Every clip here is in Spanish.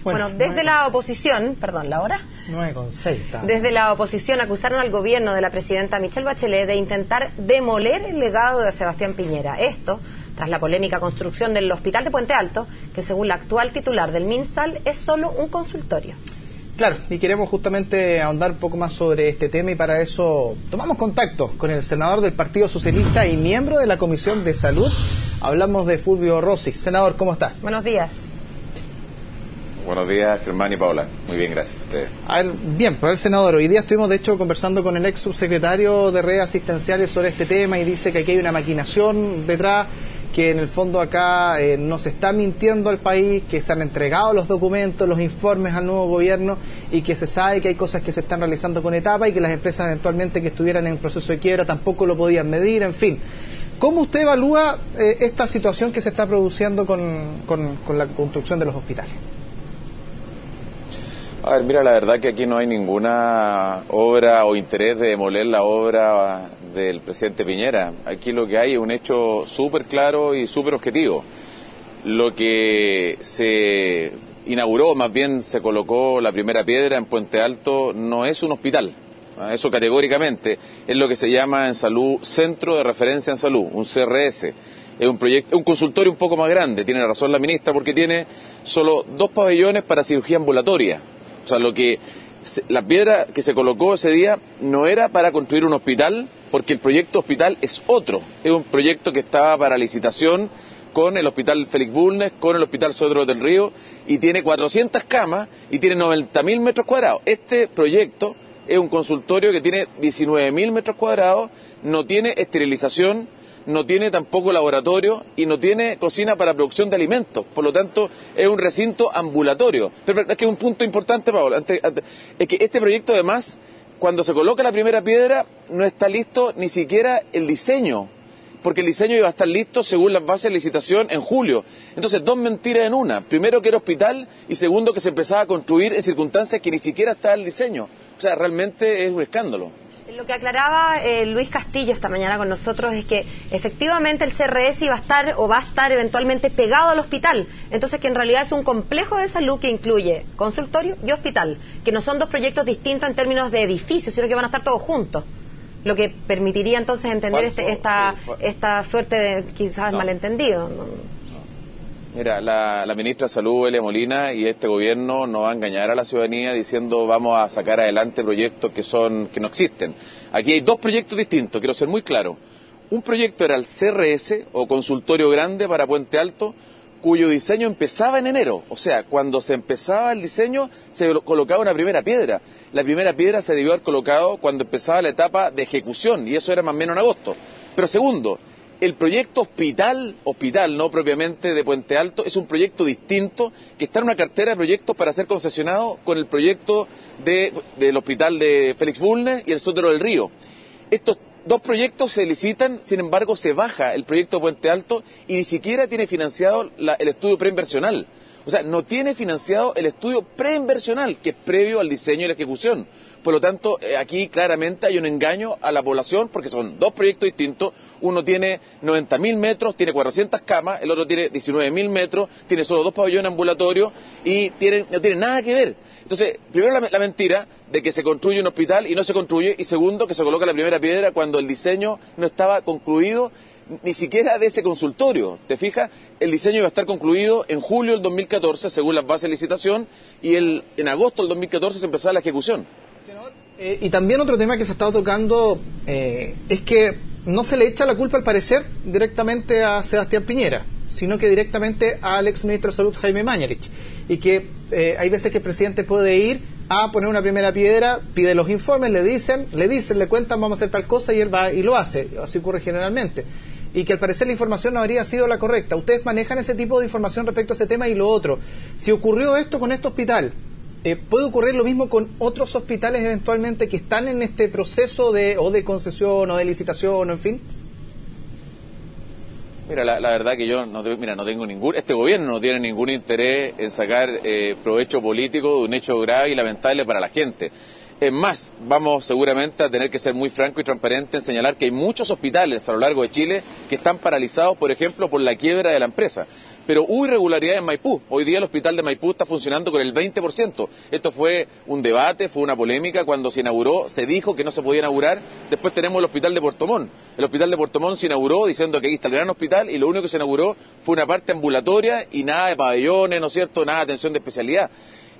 Bueno, desde la oposición, perdón, ¿la hora? 9:06. Desde la oposición acusaron al gobierno de la presidenta Michelle Bachelet de intentar demoler el legado de Sebastián Piñera. Esto tras la polémica construcción del Hospital de Puente Alto, que según la actual titular del MinSal es solo un consultorio. Claro, y queremos justamente ahondar un poco más sobre este tema y para eso tomamos contacto con el senador del Partido Socialista y miembro de la Comisión de Salud. Hablamos de Fulvio Rossi. Senador, ¿cómo está? Buenos días. Buenos días, Germán y Paula. Muy bien, gracias a ustedes. Bien, pues senador, hoy día estuvimos de hecho conversando con el ex subsecretario de redes asistenciales sobre este tema y dice que aquí hay una maquinación detrás, que en el fondo acá no se está mintiendo al país, que se han entregado los documentos, los informes al nuevo gobierno y que se sabe que hay cosas que se están realizando con etapa y que las empresas eventualmente que estuvieran en proceso de quiebra tampoco lo podían medir, en fin. ¿Cómo usted evalúa esta situación que se está produciendo con la construcción de los hospitales? A ver, mira, la verdad que aquí no hay ninguna obra o interés de demoler la obra del presidente Piñera. Aquí lo que hay es un hecho súper claro y súper objetivo. Lo que se inauguró, más bien se colocó la primera piedra en Puente Alto, no es un hospital. Eso categóricamente es lo que se llama en salud Centro de Referencia en Salud, un CRS. Es un proyecto, un consultorio un poco más grande, tiene razón la ministra, porque tiene solo 2 pabellones para cirugía ambulatoria. O sea, la piedra que se colocó ese día no era para construir un hospital, porque el proyecto hospital es otro. Es un proyecto que estaba para licitación con el Hospital Félix Bulnes, con el Hospital Sodré del Río, y tiene 400 camas y tiene 90.000 metros cuadrados. Este proyecto es un consultorio que tiene 19.000 metros cuadrados, no tiene esterilización, no tiene tampoco laboratorio y no tiene cocina para producción de alimentos. Por lo tanto, es un recinto ambulatorio. Pero es que un punto importante, Paola, es que este proyecto además, cuando se coloca la primera piedra, no está listo ni siquiera el diseño, porque el diseño iba a estar listo según las bases de licitación en julio. Entonces, 2 mentiras en una. Primero que era hospital y segundo que se empezaba a construir en circunstancias que ni siquiera estaba el diseño. O sea, realmente es un escándalo. Lo que aclaraba Luis Castillo esta mañana con nosotros es que efectivamente el CRS iba a estar o va a estar eventualmente pegado al hospital. Entonces que en realidad es un complejo de salud que incluye consultorio y hospital, que no son 2 proyectos distintos en términos de edificios, sino que van a estar todos juntos. Lo que permitiría entonces entender esta suerte de quizás malentendido. Mira, la ministra de Salud, Elia Molina, y este gobierno no va a engañar a la ciudadanía diciendo vamos a sacar adelante proyectos que no existen. Aquí hay 2 proyectos distintos, quiero ser muy claro. Un proyecto era el CRS, o Consultorio Grande para Puente Alto, cuyo diseño empezaba en enero. O sea, cuando se empezaba el diseño, se colocaba una primera piedra. La primera piedra se debió haber colocado cuando empezaba la etapa de ejecución, y eso era más o menos en agosto. Pero segundo, el proyecto hospital, no propiamente de Puente Alto, es un proyecto distinto que está en una cartera de proyectos para ser concesionado con el proyecto del Hospital de Félix Bulnes y el Sodré del Río. Estos 2 proyectos se licitan, sin embargo se baja el proyecto de Puente Alto y ni siquiera tiene financiado el estudio preinversional. O sea, no tiene financiado el estudio preinversional, que es previo al diseño y la ejecución. Por lo tanto, aquí claramente hay un engaño a la población, porque son 2 proyectos distintos. Uno tiene 90.000 metros, tiene 400 camas, el otro tiene 19.000 metros, tiene solo 2 pabellones ambulatorios y no tiene nada que ver. Entonces, primero la mentira de que se construye un hospital y no se construye, y segundo, que se coloca la primera piedra cuando el diseño no estaba concluido ni siquiera de ese consultorio. ¿Te fijas? El diseño iba a estar concluido en julio del 2014, según las bases de licitación, y en agosto del 2014 se empezaba la ejecución. Y también otro tema que se ha estado tocando es que no se le echa la culpa, al parecer, directamente a Sebastián Piñera, sino que directamente al exministro de Salud, Jaime Mañalich, y que hay veces que el presidente puede ir a poner una primera piedra, pide los informes, le cuentan vamos a hacer tal cosa y él va y lo hace. Así ocurre generalmente. Y que al parecer la información no habría sido la correcta. ¿Ustedes manejan ese tipo de información respecto a ese tema? Y lo otro, si ocurrió esto con este hospital, ¿puede ocurrir lo mismo con otros hospitales eventualmente que están en este proceso de concesión o de licitación o en fin? Mira, la verdad que yo no tengo este gobierno no tiene ningún interés en sacar provecho político de un hecho grave y lamentable para la gente. Es más, vamos seguramente a tener que ser muy franco y transparente en señalar que hay muchos hospitales a lo largo de Chile que están paralizados, por ejemplo, por la quiebra de la empresa. pero hubo irregularidades en Maipú. Hoy día el hospital de Maipú está funcionando con el 20%. Esto fue un debate, fue una polémica cuando se inauguró, se dijo que no se podía inaugurar. Después tenemos el hospital de Puerto Montt. El hospital de Puerto Montt se inauguró diciendo que aquí está el gran hospital y lo único que se inauguró fue una parte ambulatoria y nada de pabellones, ¿no es cierto?, nada de atención de especialidad.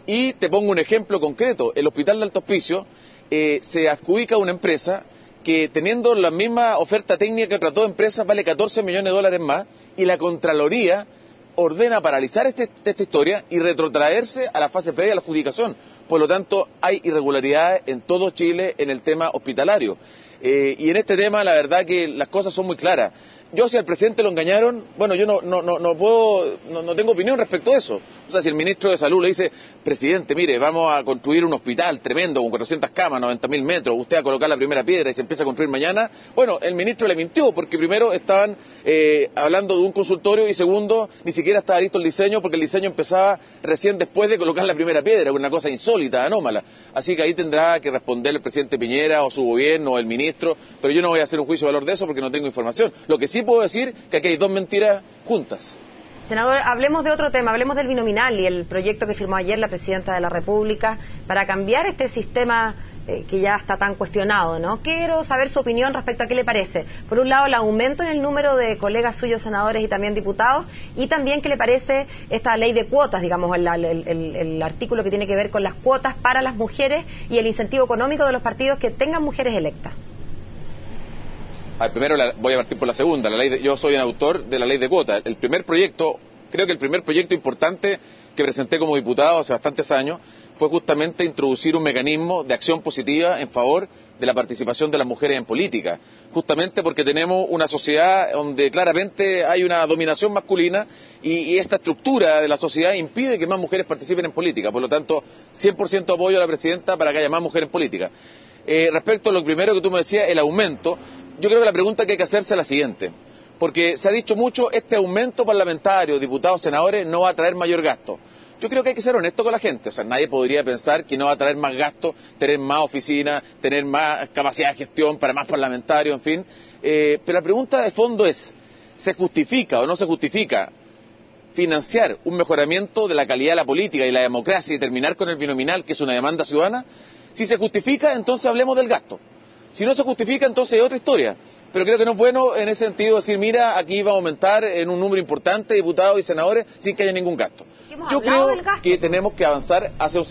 Y te pongo un ejemplo concreto. El hospital de Alto Hospicio se adjudica a una empresa que, teniendo la misma oferta técnica que otras dos empresas, vale 14 millones de dólares más, y la Contraloría ordena paralizar esta historia y retrotraerse a la fase previa a la adjudicación. Por lo tanto, hay irregularidades en todo Chile en el tema hospitalario. Y en este tema, la verdad que las cosas son muy claras. Yo, si al presidente lo engañaron, bueno, yo no tengo opinión respecto a eso. O sea, si el ministro de Salud le dice, presidente, mire, vamos a construir un hospital tremendo con 400 camas, 90.000 metros, usted va a colocar la primera piedra y se empieza a construir mañana, bueno, el ministro le mintió, porque primero estaban hablando de un consultorio y segundo, ni siquiera estaba listo el diseño, porque el diseño empezaba recién después de colocar la primera piedra, una cosa insólita, anómala. Así que ahí tendrá que responder el presidente Piñera o su gobierno o el ministro, pero yo no voy a hacer un juicio de valor de eso porque no tengo información. Lo que sí puedo decir que aquí hay dos mentiras juntas. Senador, hablemos de otro tema, hablemos del binominal y el proyecto que firmó ayer la Presidenta de la República para cambiar este sistema que ya está tan cuestionado, ¿no? Quiero saber su opinión respecto a qué le parece. Por un lado, el aumento en el número de colegas suyos, senadores y también diputados, y también qué le parece esta ley de cuotas, digamos, el artículo que tiene que ver con las cuotas para las mujeres y el incentivo económico de los partidos que tengan mujeres electas. Primero voy a partir por la segunda. Yo soy el autor de la ley de cuotas. Creo que el primer proyecto importante que presenté como diputado hace bastantes años fue justamente introducir un mecanismo de acción positiva en favor de la participación de las mujeres en política. Justamente porque tenemos una sociedad donde claramente hay una dominación masculina y esta estructura de la sociedad impide que más mujeres participen en política. Por lo tanto, 100% apoyo a la presidenta para que haya más mujeres en política. Respecto a lo primero que tú me decías, el aumento, yo creo que la pregunta que hay que hacerse es la siguiente, porque se ha dicho mucho, este aumento parlamentario, diputados, senadores, no va a traer mayor gasto. Yo creo que hay que ser honesto con la gente, o sea, nadie podría pensar que no va a traer más gasto, tener más oficinas, tener más capacidad de gestión para más parlamentarios, en fin. Pero la pregunta de fondo es, ¿se justifica o no se justifica financiar un mejoramiento de la calidad de la política y la democracia y terminar con el binominal, que es una demanda ciudadana? Si se justifica, entonces hablemos del gasto. Si no se justifica, entonces es otra historia. Pero creo que no es bueno en ese sentido decir, mira, aquí va a aumentar en un número importante de diputados y senadores sin que haya ningún gasto. Yo creo que tenemos que avanzar hacia un...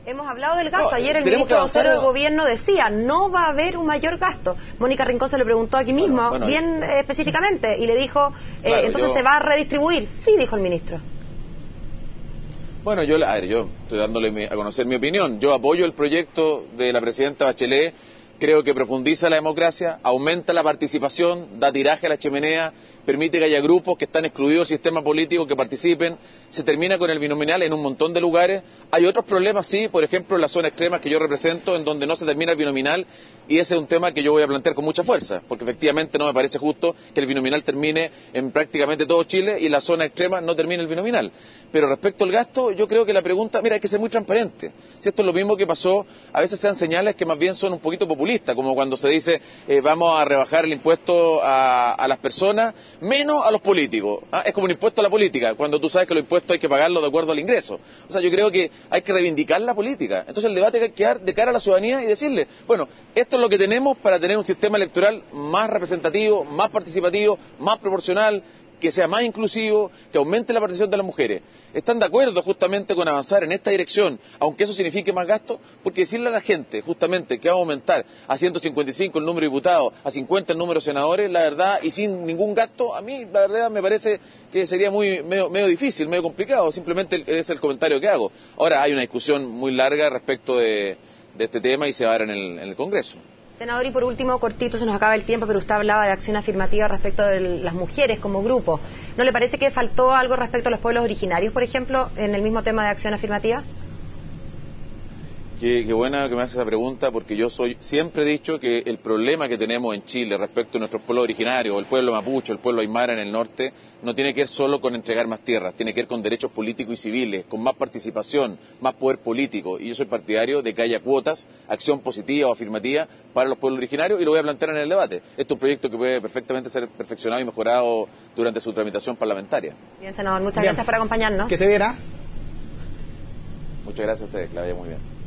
Hemos hablado del gasto. Ayer el ministro vocero del gobierno decía, no va a haber un mayor gasto. Mónica Rincón se le preguntó aquí mismo, bien específicamente, y le dijo, claro, entonces se va a redistribuir. Sí, dijo el ministro. Bueno, yo estoy dándole a conocer mi opinión. Yo apoyo el proyecto de la presidenta Bachelet. Creo que profundiza la democracia, aumenta la participación, da tiraje a la chimenea, permite que haya grupos que están excluidos del sistema político que participen, se termina con el binominal en un montón de lugares. Hay otros problemas, sí, por ejemplo en la zona extrema que yo represento, en donde no se termina el binominal, y ese es un tema que yo voy a plantear con mucha fuerza, porque efectivamente no me parece justo que el binominal termine en prácticamente todo Chile y en la zona extrema no termine el binominal. Pero respecto al gasto, yo creo que la pregunta, mira, hay que ser muy transparente. Si esto es lo mismo que pasó, a veces se dan señales que más bien son un poquito populistas, como cuando se dice vamos a rebajar el impuesto a las personas, menos a los políticos. Es como un impuesto a la política, cuando tú sabes que los impuestos hay que pagarlos de acuerdo al ingreso. O sea, yo creo que hay que reivindicar la política. Entonces el debate hay que dar de cara a la ciudadanía y decirle, bueno, esto es lo que tenemos para tener un sistema electoral más representativo, más participativo, más proporcional, que sea más inclusivo, que aumente la participación de las mujeres. ¿Están de acuerdo justamente con avanzar en esta dirección, aunque eso signifique más gasto? Porque decirle a la gente justamente que va a aumentar a 155 el número de diputados, a 50 el número de senadores, la verdad, y sin ningún gasto, a mí la verdad me parece que sería medio difícil, medio complicado, simplemente es el comentario que hago. Ahora hay una discusión muy larga respecto de este tema y se va a dar en el Congreso. Senador, y por último, cortito, se nos acaba el tiempo, pero usted hablaba de acción afirmativa respecto de las mujeres como grupo. ¿No le parece que faltó algo respecto a los pueblos originarios, por ejemplo, en el mismo tema de acción afirmativa? Qué buena que me hace esa pregunta, porque yo siempre he dicho que el problema que tenemos en Chile respecto a nuestros pueblos originarios, el pueblo mapuche, el pueblo aymara en el norte, no tiene que ver solo con entregar más tierras, tiene que ver con derechos políticos y civiles, con más participación, más poder político. Y yo soy partidario de que haya cuotas, acción positiva o afirmativa para los pueblos originarios, y lo voy a plantear en el debate. Este es un proyecto que puede perfectamente ser perfeccionado y mejorado durante su tramitación parlamentaria. Bien, senador, muchas gracias por acompañarnos. Que se verá. Muchas gracias a ustedes, que la vaya muy bien.